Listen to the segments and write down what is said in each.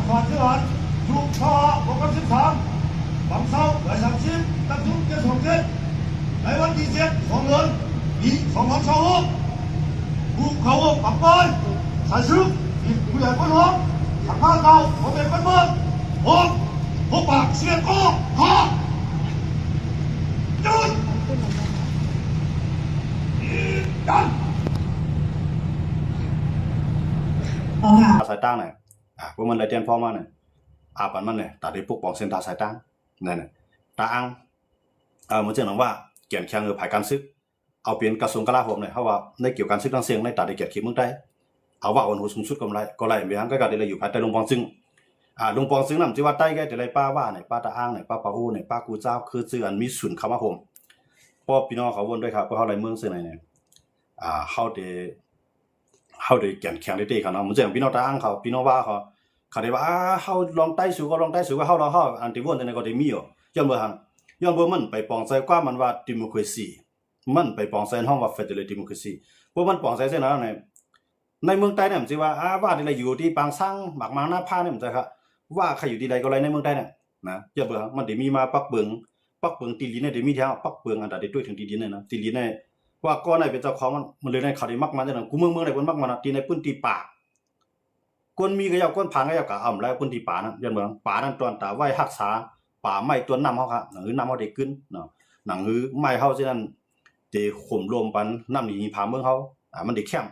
ขอดที่หลอนถูกช่อปกติ13ฝังเศร้าหลาย30ตั้งทุกเจ็ดของเจ็ดในวันที่7ของเดือนปี2026ผู้เขาปักปอยสายซึกผู้ใหญ่คนหลวงสังฆาเก่าผมเป็นคนเมืองผมพบปากเสียงก็ฮะจุดดันสายตั้งเนี่ยพวกมันเลยเตียนพ่อมาเนี่ยปันมันเนี่ยตัดได้ปกป้องเส้นทางสายตั้งเนี่ยตาอังมันจะหนังว่าเกี่ยนแข่งภายการซึกเอาเปลี่ยนกระทรวงกลาโหมเนี่ยเพราะว่าในเกี่ยวกับการซึกทั้งเสียงในตัดได้เกียรติขีดเมืองได้เอาว่าวันหัวสูงสุดก็ไรเบียงก็การได้อยู่ภายใต้ลุงปองซึ่งลุงปองซึ่งนั่นที่ว่าใต้แกแต่ไรป้าว่าเนี่ยป้าตาอังเนี่ยป้าปาอูเนี่ยป้ากูเจ้าคือชื่ออันมีศูนย์คำว่าผมพ่อพี่น้องเขาวนด้วยครับเพราะเขาไรเมืองซึ่งไหนเนี่ยเขาได้เกี่ยนแข่งได้ตีเขาเนาะมันจะอย่างพี่น้องตาอังเขาพี่น้องว่าเขาได้ว่าเขาลองไต่สูงก็ลองไต่สูงก็เขาอันที่วนในก็ได้มีอยู่ย้อนเบอร์หันย้อนเบอร์มันไปปองใจกว่ามันว่าดิโมคราซีมันไปปองใจห้องว่าเฟดเดอร์ดิโมคราซีพวกมันปองใจเส้นนั้นในเมืองใต้เนี่ยมันจะว่าว่าที่ไรอยู่ที่ปางซังหมักมังหน้าผ้าเนี่ยมันจะครับว่าใครอยู่ที่ใดก็ไรในเมืองใต้เนี่ยนะย้อนเบอร์มันเดี๋ยวมีมาปักเบิงตีลีเนี่ยเดี๋ยวมีแถวปักเบิงอันแต่เดี๋ยวด้วยถึงตีลีเนี่ยนะตีลีเนี่ยว่าก้อนไหนเป็นเจ้าของมันเลยในเขาได้มักมันจะนั่นกูเมืองไหนคนมักมันตีในพื้นที่ป่าก้นมีก็ยาวก้นผางก็ยาวกะแล้วพื้นที่ป่านั้นย้อนเบอร์ป่านั้นตอนตาไหวหักษาป่าไม้ตัวนำเขาครับหนังหื้อนำเขาได้ขึ้นเนาะหนังหื้อไม้เขาเช่นนั้นเดี๋ยวข่มรวมปันน้ำหนีผาเมืองเขามันได้แข็ง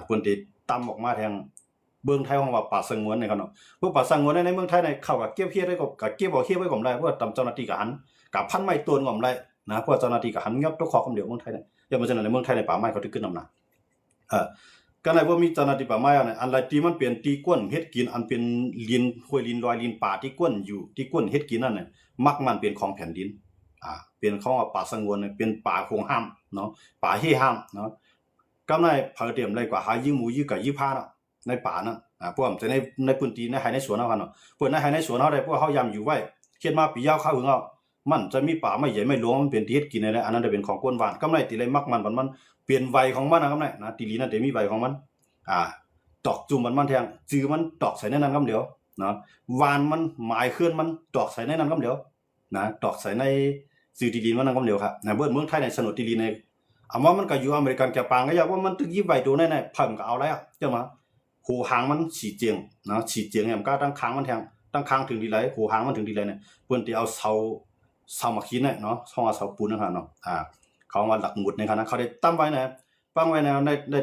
คนที่ตั้มออกมาแทงเบื้องไทยของว่าป่าสงวนในเขาเนาะพวกป่าสงวนในเมืองไทยในเข้ากับเก็บเฮียได้กับเก็บเอาเฮียไว้ก่อนได้เพราะตำเจ้าหน้าที่กับหันกับพันไม้ตัวก่อนได้นะเพราะเจ้าหน้าที่กับหันยกตัวคอคำเดียวเมืองไทยเนี่ยอย่างเมื่อเช้าในเมืองไทยในป่าไม้เขาได้ขึ้นนำหนักก็ในว่ามีเจ้าหน้าที่ป่าไม้เนี่ยอันไรที่มันเปลี่ยนตีก้นเฮ็ดกินอันเป็นลินห้วยลินลอยลินป่าที่ก้นอยู่ที่ก้นเฮ็ดกินนั่นเนี่ยมักมันเป็นของแผ่นดินเป็นของป่าสงวนเป็นป่าคงห้ามเนาะป่าเฮห้ามเนาะก็ในเผาเตรียมเลยกว่าหายิงหมูยิงไก่ยิงผ้าเนาะในป่านั้นพวกมันจะในพื้นที่ในไฮในสวนเอากันเนาะพวกในไฮในสวนเอาได้พวกเขายำอยู่ไว้เขียนมาปียาวข้าวหึงเอามันจะมีป่าไม่ใหญ่ไม่หลวงมันเป็นที่เฮ็ดกินอะไรอันนั้นจะเป็นของกวนหวานก็ในตีเลยมักมันเปลี่ยนใบของมันนะครับนะตีลีนั่นแต่มีใบของมันตอกจุ่มมันแทงจื้อมันตอกใส่ในนั้นก็เดียวเนาะวานมันหมายเคลื่อนมันตอกใส่ในนั้นก็เดียวนะตอกใส่ในสื่อตีลีมันนั่นก็เดียวครับนะเมืองไทยในสนุนตีลีในว่ามันก็อยู่อเมริกันแกปางก็อยากว่ามันตึกยิบใบตัวในเพิ่มก็เอาแล้วจังมาหูหางมันฉีเจียงนะฉีเจียงเนี่ยมันก็ตั้งค้างมันแทงตั้งค้างถึงดีไรหูหางมันถึงดีไรเนี่ยเพิ่นที่เอาเสามาคินเนี่ยเนาะห้องเสาปูนนะครับเนาะเขามาหลักหมุดในคณะเขาได้ตั้งไว้นะตั้งไว้ใน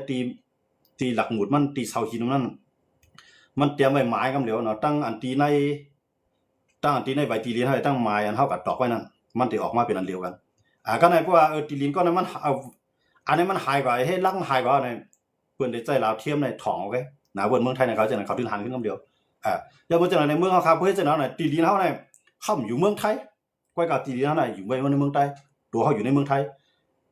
ตีหลักหมุดมันตีเสาหินนั้นมันเตรียมไว้ไม้กำเดียวเนาะตั้งอันตีในใบตีลิ้นให้ตั้งไม้อันเท่ากับตอกไว้นั่นมันจะออกมาเป็นอันเดียวกันก็ในเพราะว่าตีลิ้นก็นั้นมันเอาอันนี้มันหายกว่าให้ลักหายกว่าในเพื่อนได้ใจลาวเทียมในถ่องโอเคนะบนเมืองไทยในเขาจะเขาถึงหันขึ้นกำเดียวอย่างบนจังหวัดในเมืองเขาครับเพื่อจะนั่นน่ะตีลิ้นเขาในเข้าอยู่เมืองไทยก้อยกับตีลิ้นเขาในอยู่ไว้ในเมืองไทยตัวเขาอยู่ในเมืองไทย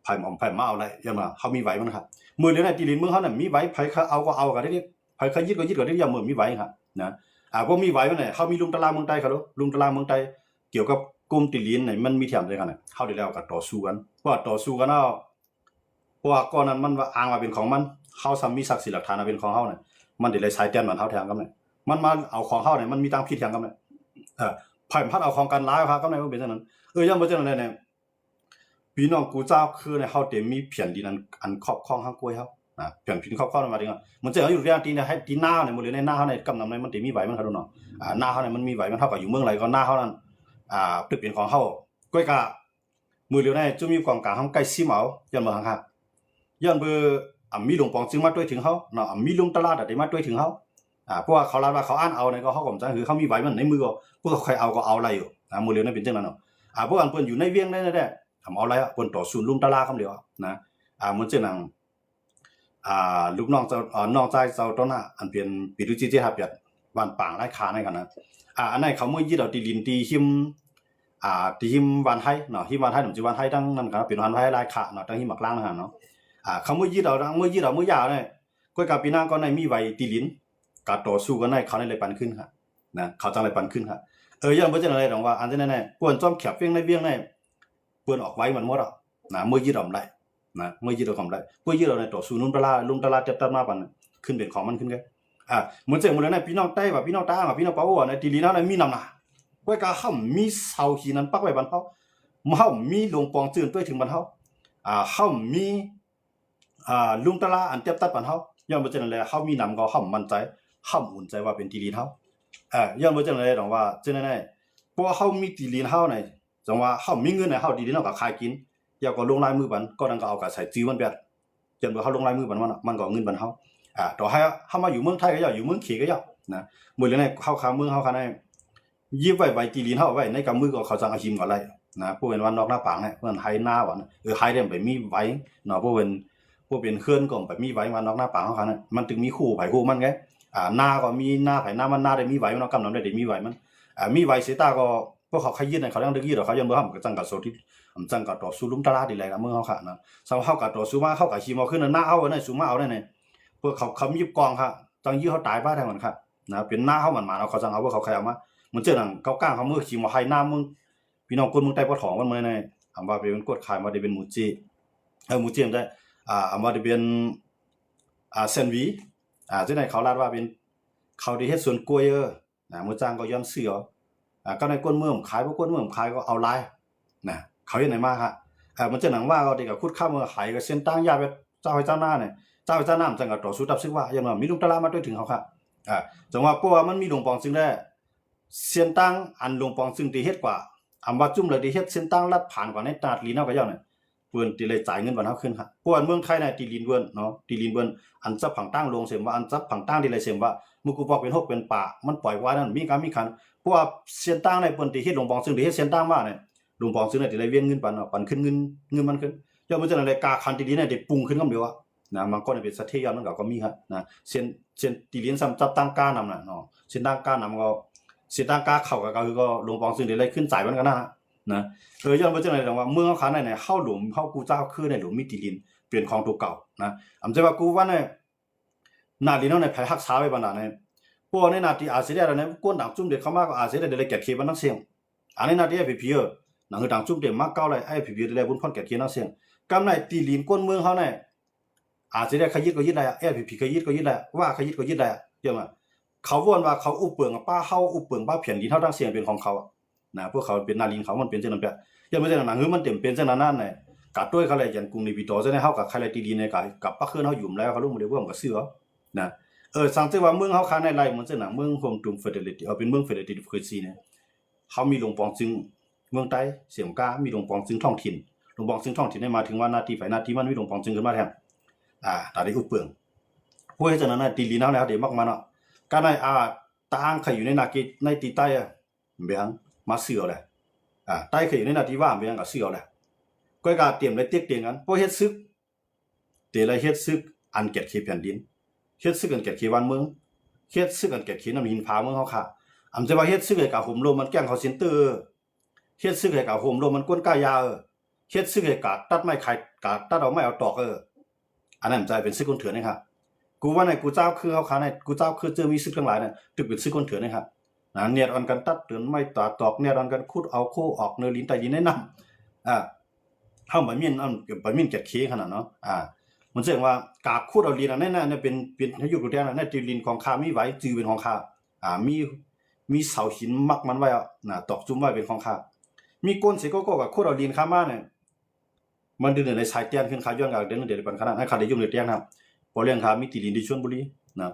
ไผ่หม่อมไผ่มาเอาอะไรยังมาเขามีไหวมันครับมือเลี้ยงในตีลิ้นเมืองเขาเนี่ยมีไหวไผ่เขาเอาก็เอากันได้ไผ่เขายึดก็ได้ยังมือมีไหวครับนะพวกมีไหวมันเนี่ยเขามีลุงตะลาเมืองไทยเขาลุงตะลาเมืองไทยเกี่ยวกับกลุ่มตีลิ้นเนี่ยมันมีเทียมอะไรกันเนี่ยเขาได้แล้วกับต่อสู้กันเพราะต่อสู้กันเอาเพราะว่าก่อนนั้นมันว่าอ้างว่าเป็นของมันเขาซ้ำมีศักดิ์ศรีหลักฐานเป็นของเขาเนี่ยมันเดี๋ยวเลยใช้เตียนมันเท่าแทงกันเนี่ยมันมาเอาของเขาเนี่ยมันมีตังพิษแทงกันเนี่ยไผ่พัดเอาของกันร้ายครับก็ในว่าเป็นเช่นนั้นยังเป็นเช่นนั้นเนี่ยพี่น้องกูเจ้าคือในเขาเต็มมีเพียนดินอันครอบครองข้างกล้วยเขาเพียนพินครอบครองมาดีกว่ามันจะอยู่ที่ตีเนี่ยให้ตีหน้าเนี่ยมือเลยในหน้าเขาในกำนำในมันเต็มมีไหวมันเขาดูเนาะหน้าเขาเนี่ยมันมีไหวมันเท่ากับอยู่เมืองไรก็หน้าเขานั้นตึกเป็นของเขากล้วยกะมือเดียวในจะมีความกลางห้องใกล้ซีเหมาย้อนเบอร์ครับย้อนเบอร์มีหลวงปองจึงมาด้วยถึงเขาเนาะมีลุงตลาดแต่มาด้วยถึงเขาเพราะว่าเขาเล่าว่าเขาอ่านเอาในก็เขาผมจะคือเขามีไหวมันในมือก็พวกใครเอาก็เอาอะไรอยู่มือเดียวนั่นเป็นเช่นนั้นเนาะพวกอันเปิ้นอยู่ในเวียงได้ทำเอาอะไรเปิ้นต่อสู้ลุงตลาดคำเดียวนะเหมือนเช่นนั้นลูกน้องเจ้าน้องใจเจ้าต้นน่ะอันเป็นปีดุจิเจฮับยัดบ้านปางไร่ขาในกันนะอันนั้นเขาเมื่อยี่เราตีลินตีหิมตีหิมวันไทยเนาะหิมวันไทยหนุ่มจีวันไทยตั้งนั่นกันเป็นวันไทยไร่ขาเนาะตั้งหิมหมักล่างนะเนาะเขาเมื่อยี่เราเมื่อยาวเนี่ยก็กับปีหน้าก็ในมีไว้ตีลินการต่อสู้กันในเขาในเลยปันขึ้นครับนะเขาจังเลยปันขึ้นครับยังเมื่อเช่นอะไรหรอกว่าอันนั้นแน่ๆป่วนจอมแขบเวียงในเวียงในป่วนออกไว้มันหมดอ่ะนะเมื่อยี่เราได้นะเมื่อยี่เราทำได้เมื่อยี่เราในต่อสู้ลุงตลาดจับตั้งมาปันขึ้นเป็นของมันขึ้นแค่ เหมือนเจอหมดเลยนะพี่น้องใต้ว่าพี่น้องตาว่าพี่น้องเปาว่าในตีลีนั้นมีนำนะก้อยกาห่ำมีเสาหินนั้นปักไว้บรรเทาห่ำมีหลวงปองจื่นด้วยถึงบรรเทาห่ำมีลุงตะลาอันเตียบตัดบรรเทาย้อนบ่เจอนั่นแหละเฮามีนำก็ห่ำมั่นใจห่ำอุ่นใจว่าเป็นตีลีเฮาย้อนบ่เจอนั่นแหละดอกว่าเจอนั่นแหละเพราะว่าเฮามีตีลีเฮาเนี่ยจังว่าเฮามีเงินเนี่ยเฮาตีลีเฮาก็ขายกินอยากก็ลงลายมือบันก็ดังก็เอาก็ใส่จื้อมันแบบจนว่าเฮาลงลายมือบันมันก็เงินบันเฮาต่อให้เฮามาอยู่เมืองไทยก็อย่าอยู่เมืองเขก็อย่านะมื้อเลยเนี่ยเฮาค้าเมืองเฮาค้าเนี่ยยิบไว้ตีลีเฮาไว้ในกำมือก็เขาจังเอาหิมก็ไล่นะผู้เป็นวันนอกหน้าปางเนี่ยเพิ่นให้หน้าว่าให้ได้ไปมีไว้เนาะผู้เป็นเคลื่อนก็ไปมีไว้วันนอกหน้าปางเฮาค้าเนี่ยมันถึงมีคู่ไผคู่มันไงหน้าก็มีหน้าไผหน้ามันหน้าได้มีไว้มันกำนำได้มีไว้มันมีไว้เสียตาก็พวกเขาขยินเนี่ยเขายังดึกยี่ดอกเขายังบ่ทำก็จังก็โซที่จังก็ต่อสู้ลุมตลาดดีแลเมืองเฮาค่ะนะสาวเฮาก็ต่อสู้มาเฮาก็ขี่มาขึ้นหน้าเฮาเนี่ยสู้มาเอาได้เนี่ยพวกเขามีกองค่ะจังยี่เขาตายบ้าทางมันค่ะนะเป็นหน้าเฮามันมาเขาจังเอาพวกเขาใครเอามาเหมือนเจอหนังเก้าก้างเขามือขี่มาให้หน้ามึงพี่น้องคนมึงใต้บ่ถองมันมื้อเนี่ยถามว่าเป็นกดขายมาได้เป็นหมูจีหมูจีได้มาได้เป็นแซนด์วิชจังได๋เขาลาดว่าเป็นเขาได้เฮ็ดสวนกล้วยมื้อจ้างก็ย้อนเสือก็ในก้นเมืองขายบ่ก้นเมืองขายก็เอาลายนะเขาเฮ็ดไหนมาครับมันเจอหนังว่าก็ได้ก็ขุดข้ามเมืองขายก็เส้นตั้งยาแบบเจ้าให้เจ้าหน้าเนี่ยเจ้าให้เจ้าหน้าจังก็ต่อสู้ตับซึกว่าอย่างว่ามีลุงตลาดมาด้วยถึงเขาครับจังว่าเพราะว่ามันมีหลวงปองซึ่งได้เส้นตั้งอันหลวงปองซึ่งที่เฮ็ดกว่าว่าจุ่มเลยที่เฮ็ดเส้นตั้งลัดผ่านกว่าในตลาดลีนเฮาก็ย่อเนี่ยเพิ่นสิเลยจ่ายเงินบ่เฮาขึ้นครับเพราะว่าเมืองไทยน่ะตีลีนเบิ่นเนาะตีลีนเบิ่นอันจับผังตั้งลงเสมว่าอันจับผังตั้งที่เลยเสมว่ามุกูปอกเป็น6เป็นป่ามันปล่อยว่านั้นมีการมีคันเพราะว่าเส้นตั้งในเปิ้นที่เฮ็ดหลวงปองซึ่งที่เฮ็ดเส้นตั้งมาเนี่ยหลวงปองซึ่งได้เวียนเงินปันขึ้นเงินมันขึ้นย่อมมันจะนั่นแหละกาคันตีลีนเนี่ยได้ปรุงขึ้นคำเดียวนะบางคนเป็นสัตว์ที่ย้อนมันก็มีครับนะเส้นตีลีนซ้ำจับตั้งก้านำน่ะเนาะเส้นตั้งก้านำก็เส้นตั้งก้าเข้าก็คือก็หลวงปองซึ่งได้ขึ้นจ่ายมันก็นะย้อนมันจะนั่นแหละว่าเมืองเฮาคันเนี่ยเฮาหลุมเฮากูเจ้าคือในหลุมมีตีลีนเปลี่ยนของตัวเก่านะอำจะว่ากูว่าเนี่ยนาลีนเฮาในไผรักษาไว้บัดนั้นเนี่ยพวกในนาทีอาเซียนเนี่ยก้นดังจุ่มเด็กเข้ามาก็อาเซียนได้แก่เขบันทั้งเสียงอันนี้นาทีพีหนังดังจุ่มเด็กมาเก้าเลยไอ้พีได้บุญพรแก่เขทั้งเสียงกำในตีลีนก้นเมืองเฮาเนี่ยอาเซียนขยิดก็ยิดได้ไอ้พีขยิดก็ยิดได้ว่าขยิดก็ยิดได้เยอะมากเขาวนว่าเขาอุปเปิงป้าเฮาอุปเปิงป้าเพียนดินเฮาทั้งเสียงเป็นของเขานะพวกเขาเป็นนาลีนเขามันเป็นจังนั้นแบบยังไม่ใช่หนังมันเต็มเป็นจังนั้นนั่นเนี่ยกัดด้วยเขาเลยยันกรุงในปีโตซะในเฮากับใครเลยตีลีนในกับป้าคืนเฮาอยู่แล้วเขาลงมาได้ว่ามันก็เสือนะสังเกตว่าเมืองเฮาค้าในไร่เหมือนจังหนังเมืองโฮมตุมเฟเดลิตี้เป็นเมืองเฟเดลิตี้เคยซีเนี่ยเฮามีหลวงปองจึงเมืองใต้เสียงกามีหลวงปองจึงท้องถิ่นหลวงปองจึงท้องถิ่นได้มาถึงว่านาทีไผนาทีมันมีหลวงปองจึงขึ้นมาแทนตาได้อุปเปิงผู้ให้จังนั้นน่ะตีลีนเฮาแล้วเดี๋ยวมักมาเนาะการในตางใครอยู่ในนากิในตีใต้เบียงมาเสือแหละใต้ใครอยู่ในนาทีว่าเบียงก็เสือแหละก็กาเตรียมเลยเตียกเตียงกันผู้เฮ็ดซึกเตเลยเฮ็ดซึกอันเก็ดเขตแผ่นดินเฮ็ดซึกกันเก็ดเขตบ้านเมืองเฮ็ดซึกกันเก็ดเขตน้ำหินผาเมืองเฮาค่ะอำจะว่าเฮ็ดซึกให้กับห่มลมมันแกล้งเขาเซ็นเตอร์เฮ็ดซึกให้กับห่มลมมันก้นก้ายาเฮ็ดซึกให้กับตัดไม้ไข่กับตัดเอาไม้เอาตอกอันนั้นจะเป็นซึกคนเถื่อนนะครับกูว่าในกูเจ้าคือเฮาค่ะในกูเจ้าคือเจอมีซึกทั้งหลายน่ะตึกเป็นซึกคนเถื่อนนะครับเนี่ยอันกันตัดเตือนไม้ตอกเนี่ยอันกันขุดเอาโคออกเนื้อลิ้นใต้ดินแนะนำเฮาบ่มีอันบ่มีเก็ดเขขนาดเนาะมันแสดงว่ากาคูดเอาลีนอันนั้นน่ะเป็นอยู่ตัวแดงน่ะตีลีนของข้ามีไว้จือเป็นของข้ามีเสาหินมักมันไว้ตอกจุ่มไว้เป็นของข้ามีก้นสิก็กับคูดเอาลีนข้ามาเนี่ยมันดึงในสายเตียนขึ้นข้าย้อนกับเดี๋ยวปันขนาดให้ข้าได้ยุ่งในเตียนครับพอเรื่องข้ามีตีลีนที่ชลบุรีน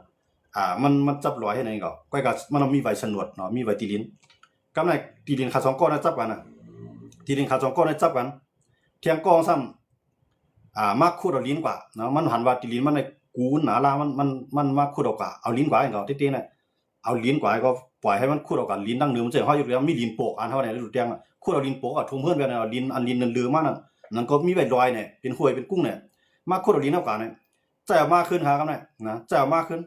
ะมันจับลอยให้ไหนก็ก้อยก็มันมีไว้สนวดเนาะมีไว้ตีลีนกำในตีลีนข้า2ก้อนน่ะจับกันน่ะตีลีนข้า2ก้อนน่ะจับกันเที่ยงกองซ้ำมักคูดเอาลิ้นกว่าเนาะมันหันว่าตีลิ้นมันในกูนหนาลามันมักคูดเอากว่าเอาลิ้นกว่าให้เขาติ๊ๆน่ะเอาลิ้นกว่าก็ปล่อยให้มันคูดเอากันลิ้นดั้งเดิมมันจะเฮาอยู่แล้วมีลิ้นโปกอันเท่าไหร่รู้แจ้งคูดเอาลิ้นโปกทุ่มเพิ่นไปน่ะลิ้นอันลิ้นลือมานั่นก็มีไว้ลอยเนี่ยเป็นห้วยเป็นกุ้งเนี่ยมักคูดเอาลิ้นเอากว่าเนี่ยจะเอามาขึ้นหากันน่ะนะจะเอามาขึ้น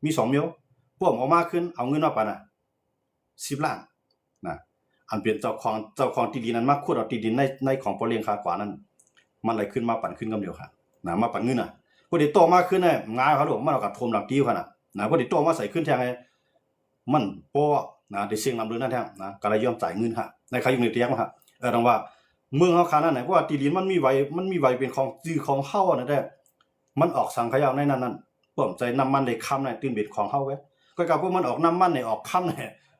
มี2มิ้วพวกเอามาขึ้นเอาเงินมาปานน่ะ10ล้านนะอันเป็นเจ้าของที่ดินนั้นมักคูดเอาที่ดินในของปอเลี้ยงคากว่านั้นมันไหลขึ้นมาปั่นขึ้นกำเดียวค่ะมาปั่นเงินพอดีโตมากขึ้นเนี่ยงาเขาหลวงมันเอากับโทมหลังติ้วค่ะพอดีโตมาใส่ขึ้นแทงไงมันโป้ได้เสียงนำเรื่องนั่นแทงก็เลยยอมจ่ายเงินค่ะในใครอยู่ในเตียงค่ะดังว่าเมืองเขาคานั่นไหนเพราะว่าตีดินมันมีไว้เป็นของจื้อของเฮานั่นแหละมันออกสังขยาในนั้นพ ป้อมใจน้ำมันในค่ำในตื่นเบ็ดของเฮาไว้ก็กับพวกมันออกน้ำมันในออกค่ำใน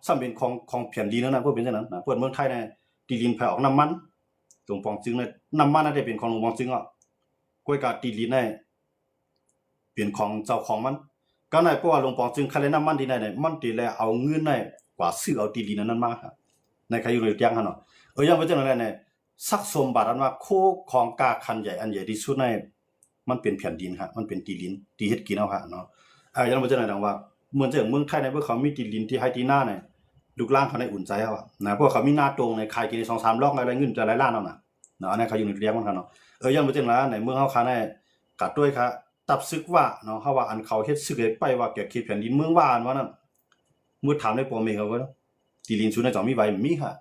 ซ้ำเป็นของแผ่นดินนั่นนะพวกเป็นจังนั้นนะเพิ่นเมืองไทยในตีลินไปออกน้ำมันหลวงปองจึงในน้ำมันน่ะได้เป็นของหลวงปองจึงอ่ะก้อยกาตีลินในเป็นของเจ้าของมันก็ในเพราะว่าหลวงปองจึงคันน้ำมันที่ไหนเนี่ยมันตีแลเอาเงินในกว่าซื้อเอาตีลินนั้นมาครับในใครอยู่ในเตียงหั่นเนาะยังบ่จังนั้นเนี่ยซักสมบัติอันว่าโคของกาคันใหญ่อันใหญ่ที่สุดในมันเป็นแผ่นดินครับมันเป็นตีลินที่เฮ็ดกินเอาฮะเนาะยังบ่จังนั้นว่าเหมือนเมืองไทยในพวกเขามีตีลินที่ให้ที่หน้าเนี่ยลูกหลานเขาได้อุ่นใจเอานะพวกเขามีหน้าตรงในขายกินใน 2-3 รอบอะไรเงินจะหลายล้านเอาน่ะเนาะอันนั้นเขาอยู่ในเตียงมันครับเนาะยังบ่จังนั้นในเมืองเฮาค่ะในกัดด้วยครับตับซึกว่าเนาะเฮาว่าอันเขาเฮ็ดซึกให้ไปว่าเก็บเขตแผ่นดินเมืองว่าอันว่านั่นมื้อถามในปอเมเขาก็ตีลินสุในจ่อมีไว้มีค่ะ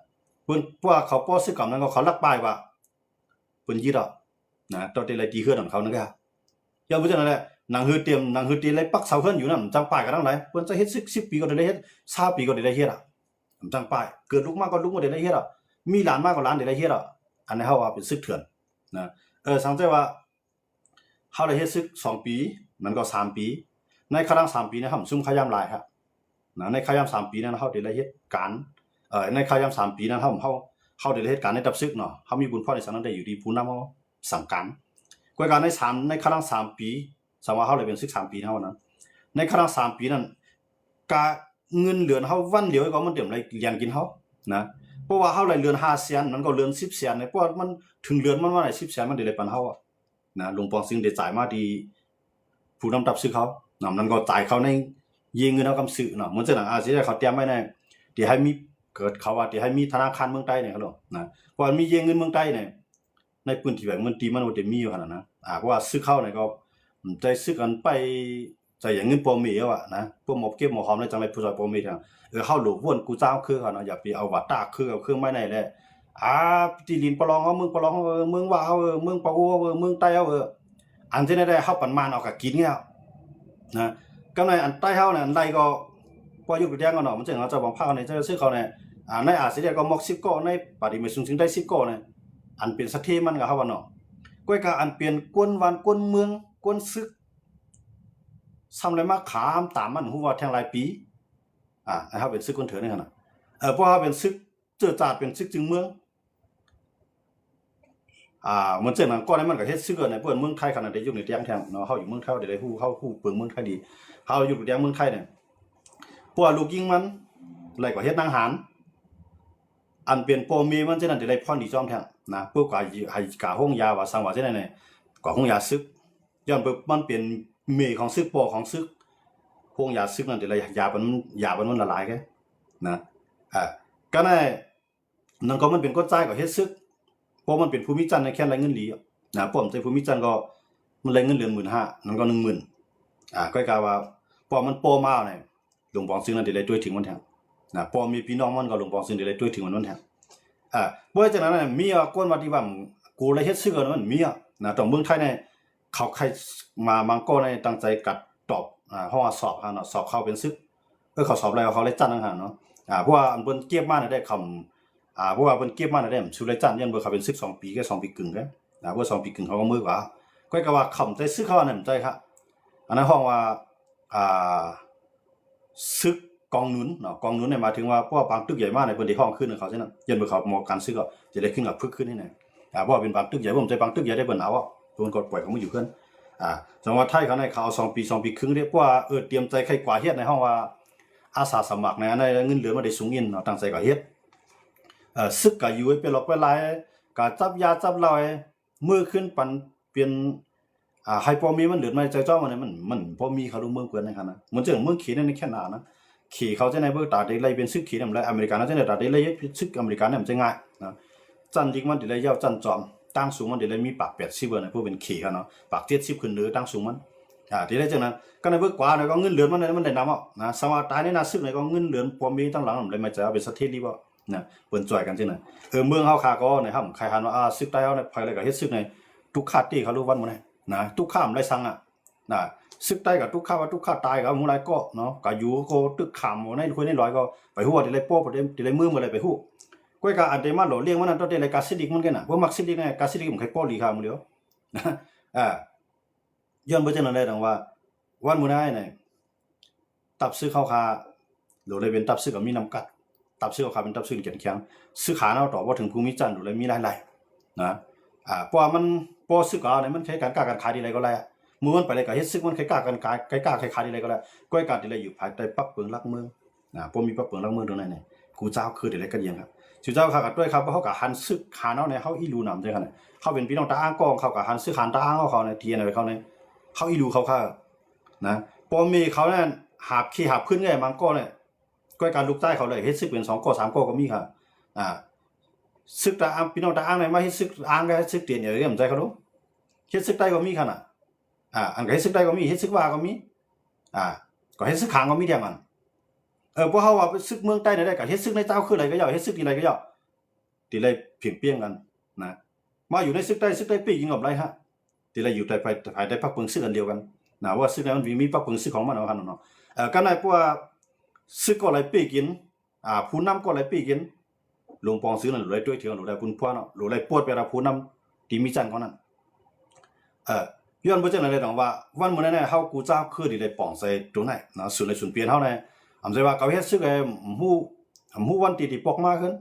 เพิ่นว่าเขาป้อซึกกำนั้นก็เขาลักป้ายว่าเพิ่นยึดอ่ะนะตอนที่ไรตีเฮือนของเขานั่นก็ยังบ่จังนั้นแหละหนังฮือเตรียมหนังฮือตีไรปักเสาเฮือนอยู่นั่นจังป้ายกันทั้งหลายเพิ่นจะเฮ็ดซึก10 ปีก็ได้เฮ็ด20 ปีก็ได้เฮ็ดอ่ะจังป้ายเกิดลูกมาก็ลูกบ่ได้เฮ็ดอ่ะมีหลานมาก็หลานได้เฮ็ดอ่ะอันนี้เฮาว่าเป็นซึกเถื่อนนะสังเกตว่าเฮาได้เฮ็ดซึก2 ปีมันก็3 ปีในครั้ง3 ปีนะซุ่มขยามหลายครับนะในขยาม3 ปีนั้นเฮาได้เฮ็ดการในขยาม3 ปีนั้นเฮาได้เฮ็ดการในตับซึกเนาะเฮามีบุญพ่อในสันนั้นได้อยู่ดีผู้นำเฮาสั่งการกว่าการในครั้ง3 ปีสมว่าเฮาได้เป็นซึก3 ปีเฮานั้นในครั้ง3 ปีนั้นกะเงินเหลือนเฮาวันเดียวก็มันเต็มเลยเรียนกินเฮานะเพราะว่าเฮาได้เรือน5แสนมันก็เรือน10แสนเพราะมันถึงเรือนมันว่าได้10แสนมันได้ปันเฮานะหลวงปองซึ่งได้จ่ายมาดีผู้นำตับซึกเขานั้นก็จ่ายเขาในยิงเงินเอากำซื้อเนาะเหมือนจังนั้นสิได้เขาเตรียมไว้ในที่ให้มีเกิดเขาว่าที่ให้มีธนาคารเมืองใต้เนี่ยครับนะเพราะมีเงินเมืองใต้เนี่ยในพื้นที่แบบเมืองตีมันบ่ได้มีอยู่ขนาดนั้นเพราะว่าซื้อเข้าเนี่ยก็ใจซื้อกันไปใจอย่างเงินปอมีอ่ะนะพวกหมอบเก็บหมอหอมในจังไรผู้ซอยปอมีทางเฮาหลบวนกูเจ้าคือเขาเนาะอย่าไปเอาว่าตาคือเอาเครื่องไม้ไหนแหละที่ดินปลองเอาเมืองปลองเมืองว่าเอาเมืองปะโอเมืองใต้เอาอันที่ได้เฮาปันมานเอาก็กินแล้วนะก็ในอันใต้เฮาเนี่ยอันใดก็พออยู่กับแดงกันเนาะมันจังเขาจะบังพาในจะซื้อเขาเนี่ยในอาเซียนก็มอก10ก้อในปฏิเมสูงถึงได้10ก้อเนี่ยอันเป็นสะเทมันก็เฮาว่าเนาะก้อยก็อันเปลี่ยนกวนวันกวนเมืองกวนซึกซ้ำเลยมาขามตามมันฮู้ว่าแทงหลายปีให้เฮาเป็นซึกคนเถิดนี่คั่นน่ะเพราะเฮาเป็นซึกเจือจาดเป็นซึกจึงเมืองมันจังนั้นก่อนนั้นมันก็เฮ็ดซึกในเปิ้นเมืองไทยขนาดได้อยู่ในเตียงแท้เนาะเฮาอยู่เมืองไทยได้ฮู้เฮาฮู้เปิ้งเมืองไทยดีเฮาอยู่ในเตียงเมืองไทยเนี่ยเพราะว่าลูกยิงมันไล่ก็เฮ็ดนางหารอันเป็นปอมีมันจังนั้นได้พรดีจอมแท้นะพวกก็ให้กาห้องยาว่าสังว่าจังนั้นเนี่ยก็ห้องยาซึกย้อนมันเป็นเมของซึกปอของซึกห้องยาซึกนั่นได้ยามันละลายแกนะก็ได้นั่นก็มันเป็นกฎใจก็เฮ็ดซึกเพราะมันเป็นภูมิจันทร์ในแค่รายเงินหลีนะป้อมใจภูมิจันทร์ก็มันรายเงินเดือน 15,000 นั่นก็ 10,000ก็กะว่าป้อมมันโปมาเนี่ยหลวงปองซึ่งนั่นได้ด้วยถึงมันแท้นะป้อมมีพี่น้องมันก็หลวงปองซึ่งได้ด้วยถึงมันแท้บ่จังนั้นมีคนว่าที่ว่ากูเลยเฮ็ดซึกมันมีนะต้องเมืองไทยเนี่ยเขาใครมามังก็ในตั้งใจกัดตอบห้องสอบเนาะสอบเข้าเป็นซึกเขาสอบแล้วเขาเลยจัดต่างหากเนาะเพราะว่าอันเพิ่นเก็บมาได้คำเพราะว่าเพิ่นเก็บมาได้สุรจันทร์ยันเบ่เขาเป็นซึก2 ปีแค่2 ปีครึ่งแค่เพราะ2 ปีครึ่งเขาก็มือกว่าก็ว่าคำใจซึกเขานั่นใจครับอันนั้นห้องว่าซึกกองหนุนเนาะกองหนุนเนี่ยหมายถึงว่าเพราะว่าบางตึกใหญ่มากในเพิ่นได้ห้องขึ้นเขาใช่นั้นยันเบ่เขาหมอการซึกก็จะได้ขึ้นกับพึกขึ้นนี่แน่เพราะว่าเป็นบางตึกใหญ่ผมใจบางตึกใหญ่ได้เพิ่นเอาเพิ่นก็ปล่อยเขามาอยู่เพิ่นจังหวัดไทยเขาในเขา2 ปี2 ปีครึ่งเรียกว่าเตรียมใจใครกว่าเฮ็ดในห้องว่าอาสาสมัครในเงินเหลือมาได้สูงอินเนาะตั้งใจก็เฮ็ดซึกก็อยู่ไปหลอกไปหลายก็จับยาจับเหล้ามือขึ้นปันเปลี่ยนให้พอมีมันเหลือมาใจจ้อมันพอมีเขาดูเมืองเกินในคั่นนะเหมือนจังเมืองขี่ในแค่นานะขี่เขาจะในเบิ่งตาได้ไล่เป็นซึกขี่นำแล้วอเมริกันจะในตาได้ไล่ซึกอเมริกันเนี่ยมันจะง่ายนะจันยิงมันได้ไล่ยาวจันจอมตั้งสูงมันได้ไล่มีปาก80นะพวกเป็นขี่เขาเนาะปาก70ขึ้นเหนือตั้งสูงมันที่ได้จังนั้นก็ในเบิ่งกว่าเนี่ยก็เงินเหลือมันได้นำนะสมาตายในนาซึกเนี่ยก็เงินเหลือพอมีตั้งหลังเลยมาจะเอาเป็นสถิติบ่นะเปิ้นจ่อยกันจังนั้นเมืองเฮาคาก็นะครับใครหันว่าซึกใต้เฮาเนี่ยไผเลยก็เฮ็ดซึกในทุกขาตีเขารู้วันหมดนะทุกข้ามไรสังนะซึกใต้กับทุกข้าว่าทุกข้าตายกับหมู่หลายก็เนาะก็อยู่ก็ตึกขามในคุยในร้อยก็ไปฮู้ว่าได้เลยโป๊ะได้เลยมือมาเลยไปฮู้ก้อยก็อันเดมาหล่อเลี้ยงมันนั่นตอนได้เลยกาซิลิกมันกันน่ะบ่มักซิลิกเนี่ยกาซิลิกมันใครป้อลีคามื้อเดียวย้อนบ่จังนั้นได้ดังว่า วันมื้อนั้นเนี่ยตับซื้อข้าวคาหรือเลยเป็นตับซื้อกับมีน้ำกัดตับซื้อข้าวคาเป็นตับซื้อเขียนเคียงซื้อขาเอาต่อว่าถึงภูมิจันทร์หรือเลยมีหลายๆนะเพราะว่ามันพอซื้อก็เนี่ยมันใช้การกล้าการขายดีอะไรก็แล้วมื้อมันไปเลยก็เฮ็ดซึกมันใช้กล้ากันขายใครกล้าใครขายดีอะไรก็แล้วก้อยการดีอะไรอยู่ภายใต้ปักเปิงรักเมืองพอมีปักเปิงรักเมืองตรงนั้นเนี่ยกูเจ้าคือดีอะไรกันยังครับชื่อเจ้าค่ะกับด้วยครับเพราะเขากับหันซึกหาเอาเนี่ยเขาอีรูนำด้วยกันเนี่ยเขาเป็นพี่น้องตาอ้างกองเขากับหันซึกหันตาอ้างเขาเนี่ยเทียนอะไรเขาเนี่ยเขาอีรูเขาค่ะนะพอมีเขาเนี่ยหาบขี้หาบขึ้นไงมังก็เนี่ยก้อยการลุกใต้เขาเลยเฮ็ดซึกเป็น2ก้อ3ก้อก็มีค่ะซึกตาอ้างพี่น้องตาอ้างเนี่ยมาเฮ็ดซึกอ้างก็ซึกเตียนอย่างนี้ผมใจเขาดูเฮ็ดซึกใต้ก็มีค่ะน่ะอันก็เฮ็ดซึกใต้ก็มีเฮ็ดซึกว่าก็มีก็เฮ็ดซึกขางก็มีเดียวมันพวกเขาว่าซึกเมืองใต้ได้ก็เฮ็ดซึกในเจ้าคืออะไรก็ย่อเฮ็ดซึกที่อะไรก็ย่อที่ไรเพียงเปี้ยงกันนะมาอยู่ในซึกใต้ปีกินกับไรฮะที่ไรอยู่ใต้ภายใต้พรรคเพิงซึกอันเดียวกันนะว่าซึกนั้นมันมีพรรคเพิงซึกของมันเอาคันเนาะกันได้พวกซึกก็ไรปีกินผู้นำก็ไรปีกินหลวงปองซื้อนั่นหรือไรด้วยเถียงหรือไรปุ่นพ่อเนาะหรือไรปวดไปรับผู้นำที่มีจันของนั้นย้อนบ่จังได๋เลยดอกว่าวันมื้อนั้นเฮากูเจ้าคือที่ไรปองใส่ตัวไหนเนาะสุดเลยสุนเปลี่ยนเฮาเนี่ยอำใจว่าเขาเฮ็ดซึกฮู้วันที่ปอกมาขึ้น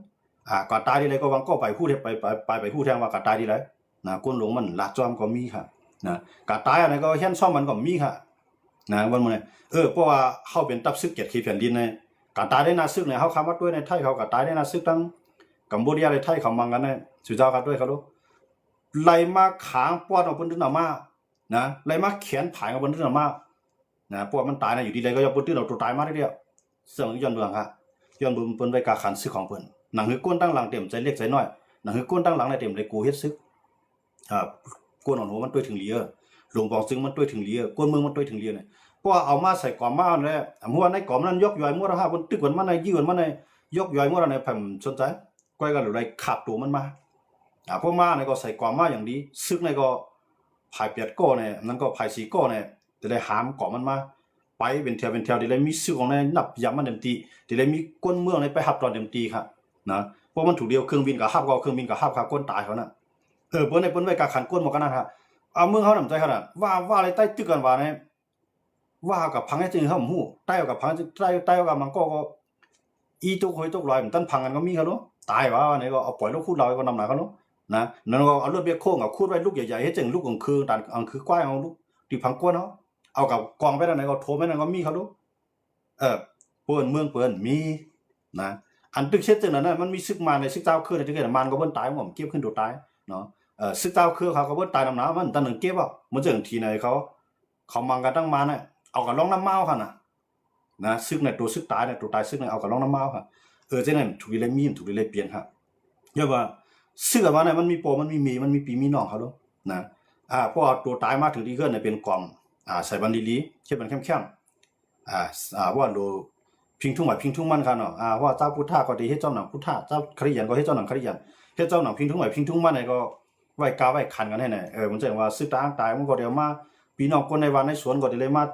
ก็ตายดีเลยก็วังก็ไปฮู้ไปฮู้แทงว่าก็ตายดีเลยนะก้นหลวงมันลาดจอมก็มีค่ะนะก็ตายอันนั้นก็เฮียนซ่อมมันก็มีค่ะนะวันมื้อนี้เพราะว่าเฮาเป็นตับซึกเกียรติขีแผ่นดินเนี่ยก็ตายได้นาซึกเนี่ยเฮาคำว่าด้วยในไทยเขาก็ตายได้นาซึกทั้งกัมพูชาในไทยเขามังกันเนี่ยสุเจ้ากันด้วยเขาดูไล่มาขางปอดเอาเพิ่นตึ้นเอามานะไล่มาแขนผายเอาเพิ่นตึ้นเอามานะพวกมันตายนะอยู่ดีเลยก็อย่าเพิ่นตึ้นเอาตัวตายมาได้เดียวเสื่องย้อนเมืองค่ะย้อนเพิ่นไปกาขันซึกของเพิ่นหนังหือก้นตั้งหลังเต็มใจเล็กใจน้อยหนังหือก้นตั้งหลังในเต็มเลยกูเฮ็ดซึกก้นอ่อนหัวมันด้วยถึงเลียหลวงปองซึ่งมันด้วยถึงเลียก้นเมืองมันด้วยถึงเลียเนี่ยเพราะเอามาใส่กล่อมมาเนี่ยหัวในกล่อมนั้นยกย่อยมั่วฮะเพิ่นตึกมันมาในยืนมันในยกย่อยมั่วในผมสนใจก้อยกันหรือไรขับตัวมันมาพวกมาในก็ใส่กล่อมมาอย่างดีซึกในก็ภายเปียดก้อเนี่ยนั่นก็ภายสีก้อเนี่ยจะได้หามกล่อมมันมาไปเป็นแถวที่เลยมีซึกของในนับยามมันเต็มตีที่เลยมีก้นเมืองในไปหับตอนเต็มตีค่ะนะเพราะมันถูกเดียวเครื่องบินกับหับก็เครื่องบินกับหับค่ะก้นตายเขาน่ะเปิ้นในเปิ้นไว้กะขันก้นหมดกันนั่นฮะเมืองเฮานำใจขนาดว่าอะไรใต้ตึกกันว่าเนี่ยว่ากับพังให้จริงเฮาฮู้ใต้กับพังใต้กับมันก็อีตุกหอยตุกลอยมันตั้นพังกันก็มีเขาเนาะตายว่าเนี่ยก็เอาปล่อยลูกคูดเราก็นำหนาเขาเนาะนะนั่นก็เอารถเบียโค้งเอาคูดไว้ลูกใหญ่ๆให้จึงลูกของคือตันอันคือควายเอาลูกที่พังก้นเนาะเอากับกองไปนั่นก็โทรไปนั่นก็มีเขาดูเปิ้นเมืองเปิ้นมีนะอันตึกเช็ดจังนั้นน่ะมันมีซึกมาในซึกเจ้าคือในที่เกิดมันก็เบิ่นตายผมเก็บขึ้นตัวตายเนาะซึกเจ้าคือเขาก็เบิ่นตายนำหนามันตั้งนึงเก็บอ่ะมันจังทีไหนเขามังกันตั้งมาน่ะเอากับลองน้ำเมาคั่นน่ะนะซึกในตัวซึกตายเนี่ยตัวตายซึกเนี่ยเอากับลองน้ำเมาค่ะจังนั้นถูกเลยมีถูกเลยเปลี่ยนครับย่อว่าซึกว่าเนี่ยมันมีปอมันมีเมมันมีปีมีน้องเขาดูนะพอตัวตายมาถึงที่เกิดเนี่ยเป็นกล่อมใส่บันดีๆเฮ็ดมันเข้มๆว่าโลพิงทุ่งหมายพิงทุ่งมันค่ะเนาะว่าเจ้าพุทธะก็ดีเฮ็ดเจ้าหนังพุทธะเจ้าคริยันก็เฮ็ดเจ้าหนังคริยันเฮ็ดเจ้าหนังพิงทุ่งหมายพิงทุ่งมันเนี่ยก็ไว้กาไว้คันกันให้แน่มันจะว่าซึกตายมันก็เดี๋ยวมาพี่น้องคนในวันในสวนก็ได้เลยมา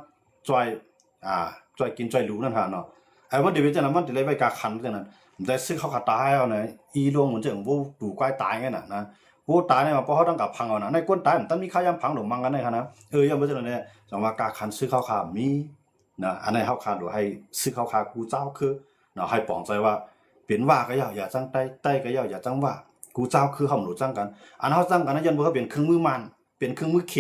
จอยกินจอยหลูนั่นค่ะเนาะมันเดี๋ยวจะนำมันได้เลยไว้กาคันจังนั้นได้ซึกเขาก็ตายเอาเนี่ยอีลงเหมือนจังบ่ตู่ก้อยตายงั้นน่ะนะบ่ตายเนี่ยเพราะเขาต้องกับพังเอานะในก้นตายมันต้องมีค่ายามพังหลงมังกันได้ค่ะนะย่อมบ่จังนั้นเนี่ยจังว่ากาคันซึกเขาขามีนะอันนี้เฮาคาดให้ซึกเขาคากูเจ้าคือเนาะให้ปองใจว่าเป็นว่าก็อย่าจังใต้ก็อย่าจังว่ากูเจ้าคือเฮารู้จังกันอันเฮาจังกันนะยันบ่เป็นเครื่องมือมันเป็นเครื่องมือเข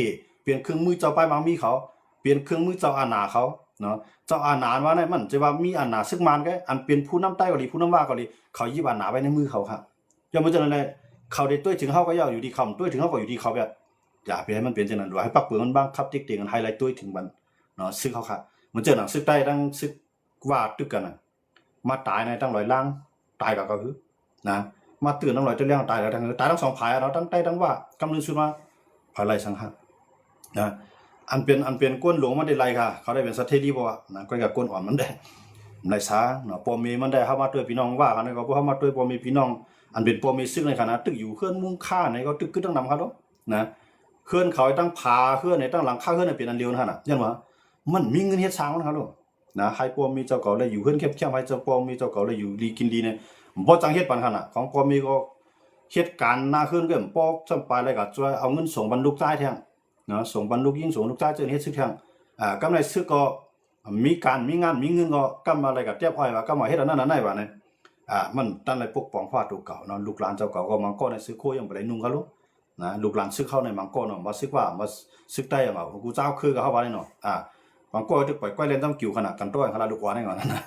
เป็นเครื่องมือเจ้าป้ายบางมีเขาเป็นเครื่องมือเจ้าอาณาเขาเนาะเจ้าอาณาว่าเนี่ยมันจะว่ามีอาณาซึกมันก็อันเป็นผู้นำใต้ก็ดีผู้นำว่าก็ดีเขายิบอาณาไว้ในมือเขาครับย่อมบ่จังนั้นเลยเขาได้ต้วยถึงเฮาก็อยู่ที่เขาต้วยถึงเฮาก็อยู่ที่เขาแบบอย่าไปให้มันเป็นจังนั้นให้ปักเปลือกมันบ้างครับติ๊กๆกันไฮไลท์ต้วยถึงมันเนาะซึกเขาครับมันเจอหนังซึกใต้ตั้งซึกว่าตึกกันน่ะมาตายในตั้ง100ล้างตายก็คือนะมาตื่นตั้ง100ตัวเรื่องตายแล้วทั้ง2ภายเราตั้งใต้ตั้งว่ากำลังสุดมาภายไล่สังหารนะอันเป็นก้นหลวงมันได้ไล่ค่ะเขาได้เป็นสัตว์เทรีบ่ว่านะก็กับก้นอ่อนมันได้ไล่ซาเนาะปอมีมันได้เฮามาด้วยพี่น้องว่ากันก็บ่เฮามาด้วยปอมีพี่น้องอันเป็นปอมีซึกในขณะตึกอยู่เคลื่อนมุ่งค่าในก็ตึกคือตั้งนำเขานะเคลื่อนเขาตั้งผาเคลื่อนในตั้งหลังค่าเคลื่อนเป็นอันเดียวนั่นน่ะยันว่ามันมีเงินเฮ็ดสร้างมันครับลูกนะให้ปอมีเจ้าเก่าเลยอยู่เฮือนแคบๆให้เจ้าปอมีเจ้าเก่าเลยอยู่ดีกินดีเนี่ยบ่จังเฮ็ดปานคั่นน่ะของปอมีก็เฮ็ดการหน้าขึ้นก็ปอกจำปลายแล้วก็ช่วยเอาเงินส่งบรรลุจ่ายแท้งนะส่งบรรลุยิ่งส่งลูกจ่ายเจอเฮ็ดซึกแท้ง กำไรซึกก็มีการมีงานมีเงินก็กำอะไรกับเทียบอ้อยว่าก็มาเฮ็ดอันนั้นอันนั้นว่าเนี่ยมันตั้งแต่ปกป้องฟ้าตัวเก่าเนาะลูกหลานเจ้าเก่าก็มังก็ในซึกโคยังบ่ได้นุ่งกันลูกนะลูกหลานซึกเข้าในมังก็เนาะมาซึกว่ามาซึกได้ยังเอากูเจ้าคือกับเฮาว่าได้เนาะมังก็ตึกปล่อยก้อยเล่นต้องกิ่วขนาดกันต้อยขนาดลูกว่าได้ก่อนนะ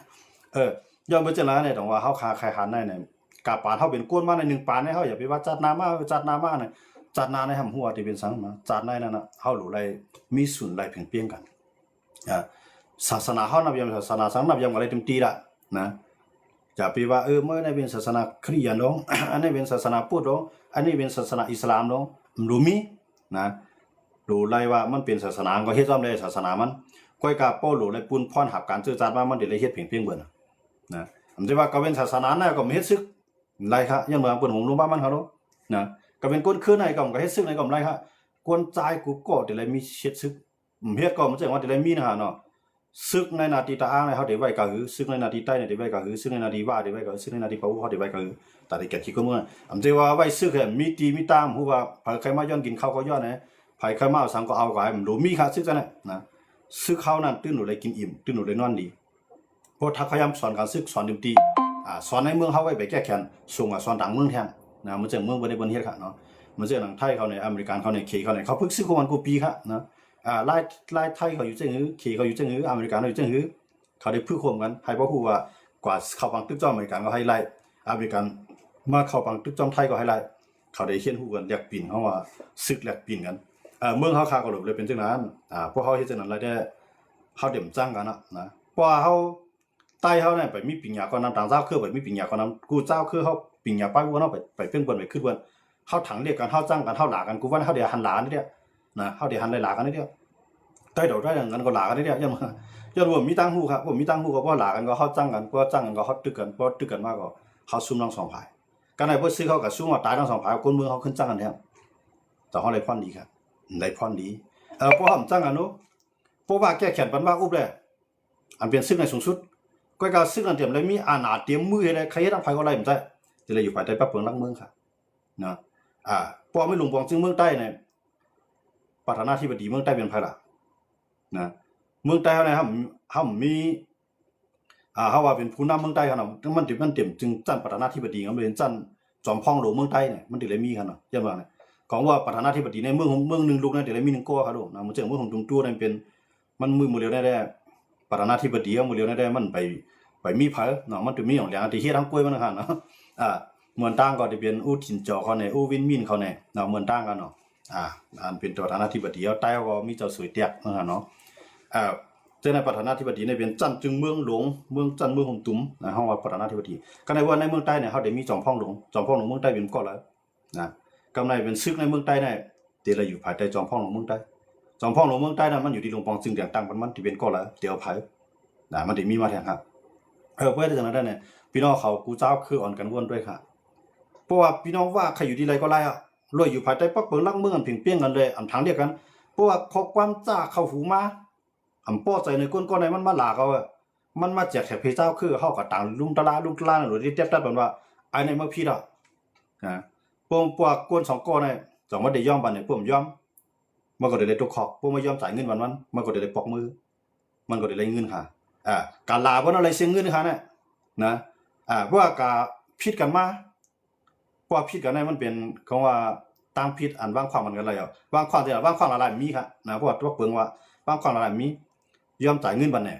ย้อนไปจังแล้วเนี่ยต้องว่าเฮาคาใครหันได้เนี่ยกาปานเฮาเป็นก้นมาใน1ปานให้เฮาอย่าไปว่าจัดนามาเนี่ยจัดนาในหำหัวที่เป็นสังนะจัดในนั่นน่ะเฮารู้ไรมีศูนย์ไรเพียงเปียงกันศาสนาเฮานับยามศาสนาสังนับยามอะไรเต็มตีละนะอย่าไปว่าเมื่อในเป็นศาสนาคริสต์เนาะ อันนี้เป็นศาสนาพุทธเนาะอันนี้เป็นศาสนาอิสลามเนาะรู้มีนะรู้ไรว่ามันเป็นศาสนาก็เฮ็ดซ้ำเลยศาสนามันก้อยกาโป้รู้ไรปุ้นพรหับการซื่อจัดมามันได้เลยเฮ็ดเพียงเบิ่นนะผมสิว่าก็เป็นศาสนาน่ะก็เฮ็ดซึกไรครับยังบ่เปิ้นหงรู้บ้านมันเขาเนาะนะก็เป็นก้นคืนในก็เฮ็ดซึกในก็ไรครับกวนใจกูก็ได้เลยมีเฮ็ดซึกเฮ็ดก็มันจังว่าได้เลยมีนะฮะเนาะซึกในนาทีตาอ้างในเฮาได้ไว้ก็คือซึกในนาทีใต้ได้ไว้ก็คือซึกในนาทีว่าได้ไว้ก็ซึกในนาทีเปาเฮาได้ไว้ก็คือตาได้แก่ที่ก็เมื่ออำสิว่าไว้ซึกมีตีมีตามฮู้ว่าไผใครมาย้อนกินข้าวก็ย้อนนะไผใครมาเอาสังก็เอาก็ให้มันรู้มีค่ะซึกจังนะซึกเขานั้นตื่นหนูได้กินอิ่มตื่นหนูได้นอนดีเพราะถ้าพยายามสอนการซึกสอนดนตรีสอนในเมืองเฮาไว้ไปแก้แค้นส่งสอนต่างเมืองแทนนะมันจังเมืองบ่ได้บ่เฮ็ดค่ะเนาะมันจังหนังไทยเขาในอเมริกันเขาในเคเขาในเขาพึกซึกของมันกูปีค่ะนะไล่ไทยเขาอยู่จังหือเคเขาอยู่จังหืออเมริกันเขาอยู่จังหือเขาได้พึ่งโคมกันให้บ่ฮู้ว่ากว่าเข้าฟังตึกจ้อมอเมริกันก็ให้ไล่อเมริกันมาเข้าฟังตึกจ้อมไทยก็ให้ไล่เขาได้เขียนฮู้กันแลกปิ่นเฮาว่าซึกแลกปิ่นกันเมืองเฮาคาก็เลยเป็นจังนั้นพวกเฮาเฮ็ดจังนั้นแล้วได้เฮาเต็มจังกันนะเพราะเฮาใต้เฮาเนี่ยไปมีปิ่ญญาก็นำต่างเจ้าคือไปมีปิ่ญญาก็นำกูเจ้าคือเฮาปิ่ญญาไปว่าเฮาไปเป็นเปิ้นไปขึ้นเปิ้นเฮาถังเรียกกันเฮาจังกันเฮาหลากันกูว่าเฮาได้หันหลานี่เด้นะเฮาได้หันหลากันนี่เด้ใต้ดอกได้กันก็หลากันนี่เด้ยังว่ามีตังฮู้ครับบ่มีตังฮู้ก็บ่หลากันก็เฮาจังกันก็จังกันก็เฮาตึกกันบ่ตึกกันมาก็เฮาซุ่มทั้งสองฝ่ายกันได้บ่ซื้อเขาก็ซุ่มว่าตายทั้งสองฝ่ายคนเมืองเฮาขึ้นจังกันแท้แต่เฮาได้พรดีครับได้พรดีพอเฮาจังกันเนาะเพราะว่าแก้แค้นปันว่าอุบเลยอันเป็นซึกในสูงสุดก็ก็ซึกอันเตรียมเลยมีอานาเตรียมมือให้เลยใครเฮ็ดทางไผก็ไล่มันได้จะเลยอยู่ภายใต้ปะเปิงลักเมืองค่ะนะพอไม่หลวงปองจึงเมืองใต้เนี่ยประธานาธิบดีเมืองใต้เป็นไผล่ะนะเมืองใต้เฮาเนี่ยเฮามีเฮาว่าเป็นผู้นำเมืองใต้คั่นน่ะมันเต็มจึงจั่นประธานาธิบดีก็เป็นจั่นจอมพองหลวงเมืองใต้เนี่ยมันถึงเลยมีคั่นน่ะอย่างว่าเนี่ยของว่าประธานาธิบดีในเมืองนึงลูกนั้นถึงเลยมี1ก้อครับลูกนะมันจังเมืองของตุงตู้นั่นเป็นมันมือเร็วได้ประธานาธิบดีมือเร็วได้มันไปมีไผเนาะมันถึงมีของอย่างที่เฮ็ดทางกล้วยมันคั่นเนาะเหมือนต่างก็จะเป็นอู้ถิ่นจอเขาเนี่ยอู้วินมินเขาเนี่ยเนาะเหมือนต่างกันเนาะอันเป็นประธานาธิบดีเอาใต้ก็มีเจ้าสวยเตียกเนาะเจ้าในประธานาธิบดีเนี่ยเป็นจันจึงเมืองหลวงเมืองจันเมืองหงตุ้มนะเฮาว่าประธานาธิบดีก็ในว่าในเมืองใต้เนี่ยเฮาได้มีจอมพ่องหลวงเมืองใต้เป็นก็แล้วนะกำไรเป็นซึกในเมืองใต้เนี่ยเดี๋ยวเราอยู่ภายใต้จอมพ่องหลวงเมืองใต้จอมพ่องหลวงเมืองใต้นั้นมันอยู่ที่หลวงปองจึงเดียงตั้งมันที่เป็นก็แล้วเดี๋ยวไผมันได้มีมาแทนครับเพื่อได้จังนั้นเนี่ยพี่น้องเขากูเจ้าคืออ่อนกันวนด้วยค่ะเพราะว่าพี่น้องว่าใครอยู่ที่ไรก็ไล่รวยอยู่ภายใต้ปักเปิงลักเมืองเพียงเปี้ยงกันเลยทางเดียวกันเพราะว่าขอความจ้าเข้าหูมาป้อใจในก้นก้อนในมันมาหลากเอามันมาแจกแขกเพเจ้าคือเฮาก็ต่างลุงตะลาหรือที่เต็บตัดว่าไอ้ในเมื่อพี่ดอกพวกก้น2ก้อนเนี่ยจังว่าได้ยอมบัดเนี่ยพวกยอมมันก็ได้ตกขอบพวกไม่ยอมจ่ายเงินวันมันก็ได้ปอกมือมันก็ได้เงินค่ะการลาบ่อะไรเสียเงินค่ะเนี่ยนะเพราะว่ากาผิดกันมาเพราะผิดกันในมันเป็นคำว่าตามผิดอันวางความกันอะไรวางความวางความอะไรมีครับนะเพราะว่าตัวเปิงว่าวางความอะไรมียอมจ่ายเงินบัดเนี่ย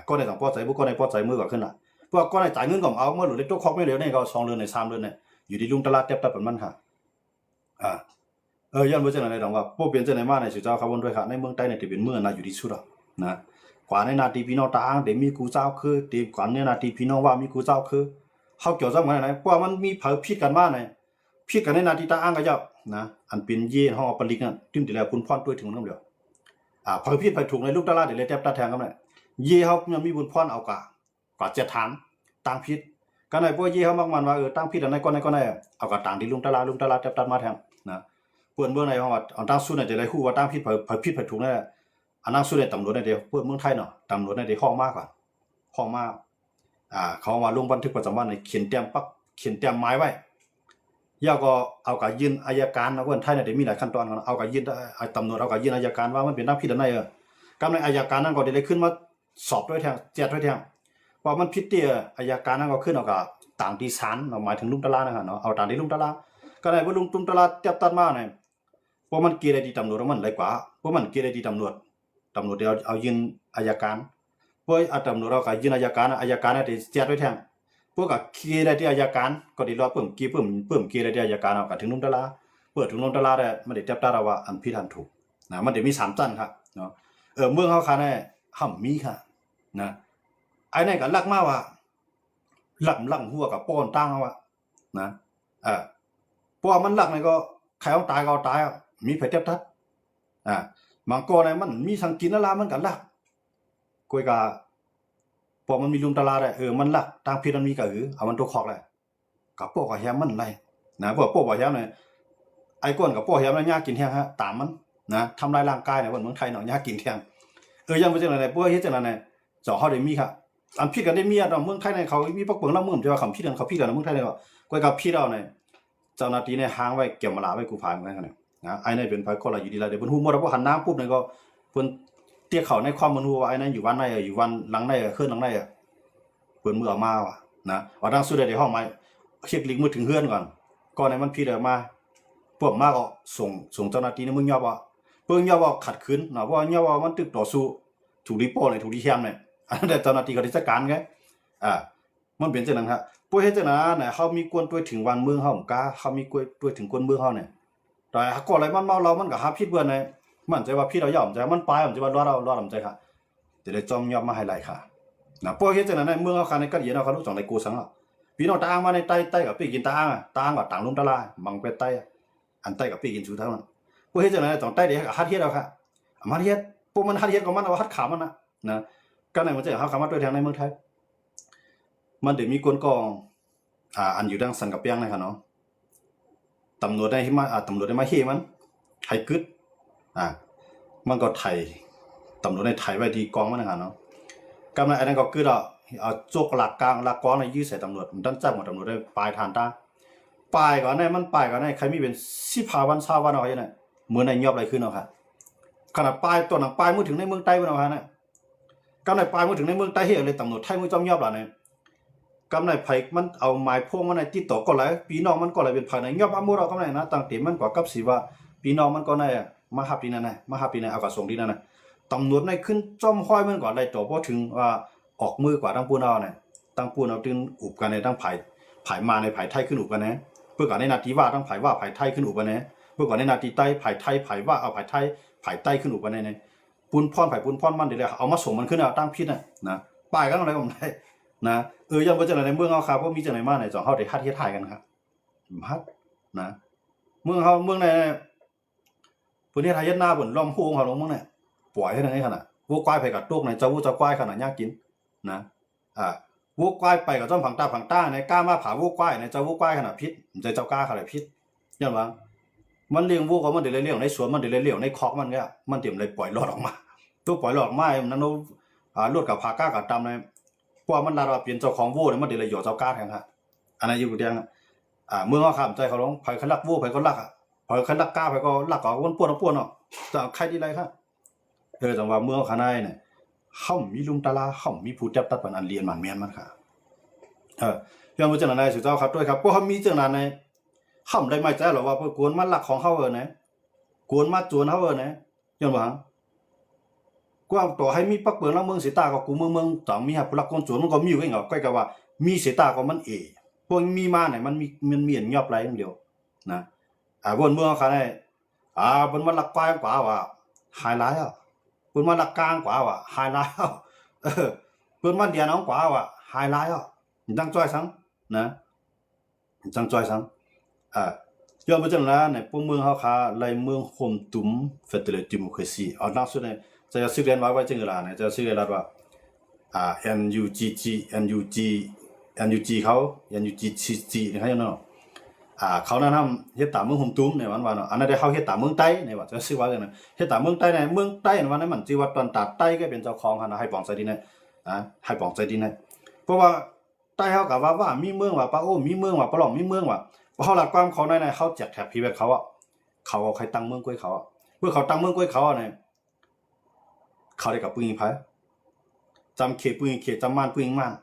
ก็ได้ต้องพอใจบ่ก็ได้พอใจมือก็ขึ้นล่ะเพราะก็ได้จ่ายเงินก็เอาเมื่อหลุดได้ตกขอบไม่เหลือเนี่ยก็2เดือนใน3เดือนเนี่ยอยู่ที่ลุงตลาดเต็บตัดมันค่ะย้อนบ่จังได๋ดอกว่าบ่เป็นจังได๋มาในสุเจ้าครับวนด้วยค่ะในเมืองใต้เนี่ยที่เป็นเมืองน่ะอยู่ที่สุดนะกว่าในนาทีพี่น้องตาอ้างเดี๋ยวมีกูเจ้าคือตีกว่าในนาทีพี่น้องว่ามีกูเจ้าคือเฮาเกี่ยวจังว่าไหนเพราะมันมีเผาผิดกันมาไหนผิดกันในนาทีตาอ้างก็เจ้านะอันเป็นเย่เฮาปลิกนั่นตึ้มที่แล้วคุณพรด้วยถึงนำเดียวเผาผิดไปถูกในลูกตลาดได้เลยแทบตาแทงกันน่ะเย่เฮายังมีบุญพรเอากว่าจะถามต่างผิดกันไหนพวกเย่เฮามักมันว่าต่างผิดอันไหนก็ไหนเอากต่างที่ลุงตลาดแทบตัดมาแทงนะเปิ้นเบิ่งในเฮาว่าเอาต่างสู้น่ะจะได้ฮู้ว่าต่างผิดเผาผิดไปถูกนั่นอันนั้นสุดในตำรวจในเดียวเพื่อเมืองไทยเนาะตำรวจในเดียวห้องมากก่อนห้องมากเขามาลงบันทึกประจำวันในเขียนเตรียมไม้ไว้ย่าก็เอากับยื่นอัยการนะเพื่อนไทยในเดียวมีหลายขั้นตอนกันเอากับยื่นตำรวจเอากับยื่นอัยการว่ามันเป็นนักผิดอันไหน กำในอายการนั้นก็ได้ขึ้นมาสอบด้วยแทงแจดด้วยแทงว่ามันผิดเตี้ยอายการนั้นก็ขึ้นเอากับต่างที่ศาลหมายถึงลุงตะลานะครับเนาะเอาต่างที่ลุงตะลาก็ได้ว่าลุงตุ้มตะลาเตียบตัดมาเนี่ยเพราะมันเกลียดดีตำรวจมันไรกว่าเพราะมันเกลียดดีตำรวจเดี๋ยวเอายืนอายการเพราะอาตำรวจเราก็ยืนอายการน่ะได้แจดด้วยแทงพวกกับเกลียดที่อายการก็ได้รอเพิ่มเกลียดที่อายการเอากับถึงลุงตะลาเปิดถึงลุงตะลาได้มันได้เตียบตัดว่าอันผิดอันถูกนะมันได้มี3ชั้นครับเนาะเมืองเฮาค่ะเนี่ยห่ำมีค่ะนะไอ้นี่ก็ลักมาว่าลักหัวกับป้อนตั้งเอาว่านะเพราะว่ามันลักนี่ก็ใครเอาตายก็เอาตายมีไผเจ็บทัดบางกอเนี่ยมันมีสังกินละมันก็ลักกวยกาพอมันมีลุมตลาดได้มันลักตั้งพิษมันมีก็เอามันตัวคอกแหละกับป้อก็แฮมมันไรนะพวกป้อบ่แฮมเนี่ยไอ้ก้นกับป้อแฮมแล้วยากินแฮงฮะตามมันนะทำลายร่างกายเนี่ยเมืองไทยเนาะยากินแฮงยังบ่จังได๋ป้อเฮ็ดจังได๋เจ้าเฮาได้มีครับอันผิดกันได้มีเมืองไทยเนี่ยเขามีปักเปิงละมื้อจะว่าคำผิดกันเขาผิดกันเมืองไทยเนี่ยก็กวยกับผิดเอาเนี่ยเจ้าหน้าที่เนี่ยหางไว้เก็บมาลาไว้กูพายเหมือนกันเนี่ยนะไอ้นี่เป็นไผคนละอยู่ดีละเดี๋ยวเพิ่นฮู้หมดว่าหันน้ำปุ๊บเนี่ยก็เพิ่นเตี้ยเขาในความมันฮู้ว่าไอ้นั่นอยู่วันไหนอยู่วันหลังไหนขึ้นหลังไหนเพิ่นมือออกมาว่ะนะว่าดังสุดได้ห้องไม้เช็คลิงก์มือถึงเฮือนก่อนให้มันผิดออกมาพวกมาก็ส่งเจ้าหน้าที่ในเมืองยอบว่าเพิ่นยอบว่าขัดขืนเนาะเพราะยอบว่ามันตึกต่อสู้ถูกรีโป้เนี่ยถูกรีแคมเนี่ยอันนั้นเจ้าหน้าที่ก็ได้จัดการไงมันเป็นจังนั้นครับพวกเฮ็ดจังนั้นเนี่ยเขามีกวนตัวถึงวันเมืองเฮาผมกล้าเขามีกวนตัวถึงคนเมืองเฮาเนี่ยแต่ก็อะไรมันเมาเรามันก็หาผิดเบิ่นเนี่ยมันใจว่าผิดเราย่อมใจมันปลายมันใจว่ารอเราใจค่ะจะได้จอมยอมมาให้หลายค่ะนะพวกเฮ็ดจังนั้นในเมืองเฮาค่ะในกันเย็นเฮาเขารู้จักในกูสังอ่ะพี่น้องตาอ้างมาในใต้กับไปกินตาอ้างตาอ้างว่าต่างลุมตะลาบังไปใต้อันใต้กับไปกินสู่ทางนั้นพวกเฮ็ดจังนั้นต้องใต้เด้หัดเฮ็ดเอาค่ะมาเฮ็ดพวกมันหัดเฮ็ดของมันเอาหัดขามันนะก็ในมันจะเฮาเข้ามาด้วยทางในเมืองไทยมันได้มีกลกองอันอยู่ดังสังกับเปียงนะครับเนาะตำรวจได้มาตำรวจได้มาเฮมันไทยกึดมันก็ไทยตำรวจได้ไทยไว้ที่กองมันนะครับเนาะกำลังอันนั้นก็กึดเอาโจกหลักกลางหลักกองในยื้อใส่ตำรวจมันดันจับหมดตำรวจได้ปลายทานตาปลายก่อนในมันปลายก่อนในใครมีเป็น15 วัน20 วันเอาไว้เนี่ยมื้อไหนยอบอะไรขึ้นเอาค่ะขนาดปลายตัวหนังปลายมือถึงในเมืองใต้บ่เอาค่ะเนี่ยกำในปลายมือถึงในเมืองใต้เฮ็ดเลยตำรวจไทยมือจอมยอบล่ะเนี่ยกำในไผมันเอาไม้พวงมันในติดต่อก็หลายพี่น้องมันก็หลายเป็นภายในยอบอำมือเรากำในนะตั้งแต่มันกว่ากับสิว่าพี่น้องมันก็ในมาหับที่นั่นน่ะมาหับที่นั่นเอากระทรวงที่นั่นน่ะตำรวจในขึ้นจ้อมห้อยมันก่อนได้ต่อบ่ถึงว่าออกมือกว่าทั้งปูนเอาเนี่ยตั้งปูนเอาตึงอุบกันในตั้งไผมาในไผไทยขึ้นอุบกันนะเพื่อก่อนในนาทีว่าตั้งไผว่าไผไทยขึ้นอุบกันนะเพื่อก่อนในนาทีใต้ไผไทยไผว่าเอาไผไทยไผใต้ขึ้นอุบกันในปูนพรไผปูนพรมันเดี๋ยวเอามาส่งมันขึ้นเอาตั้งพิษนะป้ายกันอะไรก็ได้นะยังบ่จังได๋ในเมืองเฮาครับบ่มีจังได๋มาในจ่อเฮาได้ฮัดเฮ็ดถ่ายกันครับฮัดนะเมืองเฮาเมืองในเพิ่นเฮ็ดถ่ายเฮ็ดนาเพิ่นล้อมโฮงเฮาลงเมืองเนี่ยปล่อยให้นั่นให้ขนาดวัวควายไปกับตกในเจ้าวัวเจ้าควายขนาดยากกินนะวัวควายไปกับจ้อมผังต้าในกล้ามาผาวัวควายในเจ้าวัวควายขนาดพิษใจเจ้ากล้าขนาดพิษยันว่ามันเลี้ยงวัวก็มันได้เลี้ยงในสวนมันได้เลี้ยงในคอกมันเนี่ยมันเตรียมเลยปล่อยรอดออกมาตัวปล่อยรอดออกมานั้นรถกับพาก้ากับตำในเพราะมันลาว่าเปลี่ยนเจ้าของวัวเนี่ยมันได้เลยหยอดเจ้ากล้าแทนครับอันนั้นอยู่เดียงเมื่อเขาข้ามใจเขาลงไผเขาลักวัวไผเขาลักไผเขาลักกล้าไผก็ลักก็วนป้วนเนาะจะใครดีไรครับจังว่าเมื่อข้างในเนี่ยเฮามีลุมตะลาเฮามีผู้จับตัดปันอันเรียนมันแม่นมันค่ะยังบ่จังนั้นได้สุเจ้าครับด้วยครับเพราะเฮามีจังนั้นในเฮาได้มาใจหรอว่าเพิ่นกวนมาลักของเฮานะกวนมาจวนเฮานะยังบ่กว่าต่อให้มีปักเปิงแล้วเมืองเสตาก็กูเมืองต้องมีหาผู้ลักคนจวนมันก็มีอยู่เองก็ก็ว่ามีเสตาก็มันพวกมีมาเนี่ยมันมีอันยอบไรอย่างเดียวนะบนเมืองค่ะได้บนมันลักควายกว่าว่าหายหลายเพิ่นมาลักกลางกว่าว่าหายหลายเพิ่นมาเดียน้องกว่าว่าหายหลายจังจ้อยซังนะจังจ้อยซังยอมบ่จังนะในพวกเมืองเฮาค่ะไล่เมืองโฮมตุ้มเฟดเดอร์ดิโมคราซีเอาล่าสุดเนี่ยจะซื้อเรียนไว้จังล่ะเนี่ยจะซื้อเรียนว่าNUG เขา NUGCG นะครับเนาะเขานั่นทำเฮ็ดตามเมืองโฮมตุ้มในวันเนาะอันนั้นได้เฮาเฮ็ดตามเมืองใต้ในว่าจะซื้อว่าจังนั้นเฮ็ดตามเมืองใต้ในเมืองใต้วันนั้นมันชื่อว่าตอนตาใต้ก็เป็นเจ้าของหั่นให้ปองใจดินให้ปองใจดินเพราะว่าใต้เฮาก็ว่ามีเมืองว่าปะโอ้มีเมืองว่าปะหลองมีเมืองว่าเฮาหลักความเขาในเขาแจกแถบพี่แบบเขาเขาเอาใครตั้งเมืองกล้วยเขาเมื่อเขาตั้งเมืองกล้วยเขาเนี่ย เขาได้กับปืนไผจำเขตปืนเขตจำม่านปืนม่าน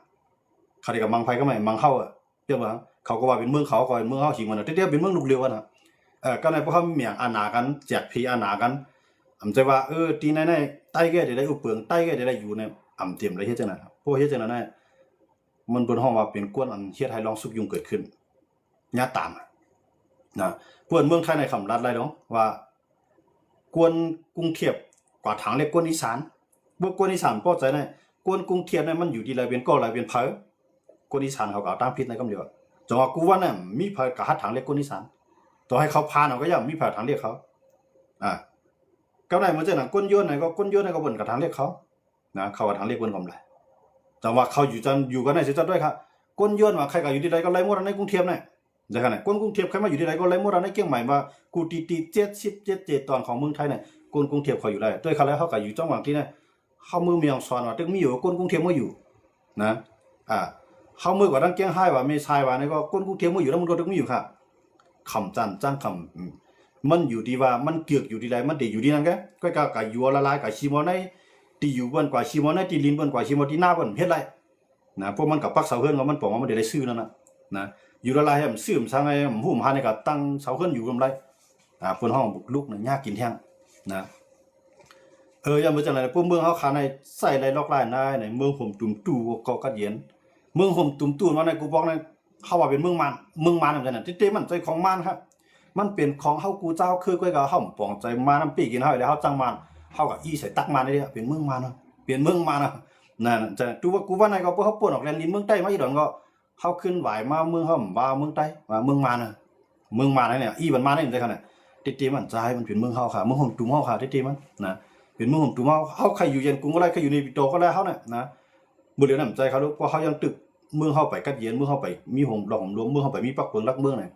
เขาได้กับมังไผก็ไม่มังเข้าอ่ะเรียกว่าเขาก็ว่าเป็นเมืองเขาก็เป็นเมืองเฮาขิงมันน่ะเตี้ยๆเป็นเมืองลูกเรือน่ะก็ในพวกเขาเมียงอานากันแจกพีอานากันอำใจว่าตีไหนๆใต้แก่ได้อุปเปิงใต้แก่ได้อยู่เนี่ยอำเตรียมได้เฮ็ดจังนั้นพวกเฮ็ดจังนั้นมันบนห้องว่าเป็นกวนอันเฮ็ดให้ลองสุกยุงเกิดขึ้นญาตามนะกวนเมืองไทยในคำรัดไรเนาะว่ากวนกรุงเทพกว่าทางเรียกกวนอีสานบ่กวนอีสานพอใจได้กวนกรุงเทพเนี่ยมันอยู่ที่ไรเป็นก็ไรเป็นเผอกวนอีสานเขาก็ตามผิดในคำเดียวจังว่ากูว่าเนี่ยมีเผอกะหัดทางเรียกกวนอีสานต่อให้เขาพานเอาก็ย่อมมีเผาทางเรียกเขาก็ได้เหมือนเจ้าน่ะก้นย้อนไหนก็ก้นย้อนไหนก็บนกับทางเรียกเขานะเขาว่าทางเรียกบนกำไรจังว่าเขาอยู่กันไหนเสียจัดด้วยครับก้นย้อนว่าใครก็อยู่ที่ไรก็ไรหมดในกรุงเทพเนี่ยจะขนาดก้นกรุงเทพใครมาอยู่ที่ไรก็ไรหมดในเกียงใหม่ว่ากูตี77ตอนของเมืองไทยเนี่ยก้นกรุงเทพเขาอยู่ไรด้วยเขาแล้วเขาก็อยู่จังหวัดที่เนี่ยเขามือเมียงซอนว่าตึกมีอยู่ก้นกรุงเทพไม่อยู่นะเขามือกว่าตั้งเกียงไฮ้ว่าไม่ใช่ว่านี่ก็ก้นกรุงเทพไม่อยู่แล้วมึงโดนตึกมีอยู่ค่ะคำจันจ้างคำมันอยู่ที่ว่ามันเกือกอยู่ที่ไรมันเดอยู่ที่นั่นแกก็กับยัวละลายกับชิมอในตีอยู่บนกว่าชิมอในตีลินบนกว่าชิมอที่หน้าบนเฮ็ดไรนะพวกมันกับปักเสาเฮือนก็มันบอกว่ามันได้ซื้อนั่นนะอยู่ละลายให้มันซื้อมันสั่งให้มันหุ่มหาในกับตั้งเสาเฮือนอยู่กำไรเพิ่นห้องบุกลุกน่ะยากกินแห้งนะยังบ่จังได๋พวกเมืองเฮาคาในใส่ไรลอกลายนายในเมืองห่มตุ่มตู่ก็กัดเย็นเมืองห่มตุ่มตู่ว่าในกูบอกในเฮาว่าเป็นเมืองมันจังซั่นน่ะติมันใจของมันครับมันเป็นของเฮากูเจ้าคือก้อยก็เฮาปองใจมาน้ำปีกินเฮาแล้วเฮาจังมันเฮาก็อีใส่ตักมันได้เป็นเมืองมันเป็นเมืองมันนั่นจะดูว่ากูว่าในก็เฮาป่นออกแลนดินเมืองใต้มาอีดอนก็เฮาขึ้นไหวมาเมืองเฮาว่าเมืองใต้ว่าเมืองมันเนี่ยอีมันมาได้จังซั่นน่ะติมันใจมันเป็นเมืองเฮาค่ะเมืองห่มตุ่มเฮาค่ะติมันนะเป็นเมืองห่มตุ่มเฮาใครอยู่เย็นกรุงก็ได้ใครอยู่ในปิโตก็ได้เฮาน่ะนะบ่เหลือน้ำใจเขาลูกเพราะเฮายังตึกเมืองเฮาไปกัดเย็นเมืองเฮาไปมีห่มดอกห่มรวมเมืองเฮาไปมีปักเปิงรักเมืองน่ะ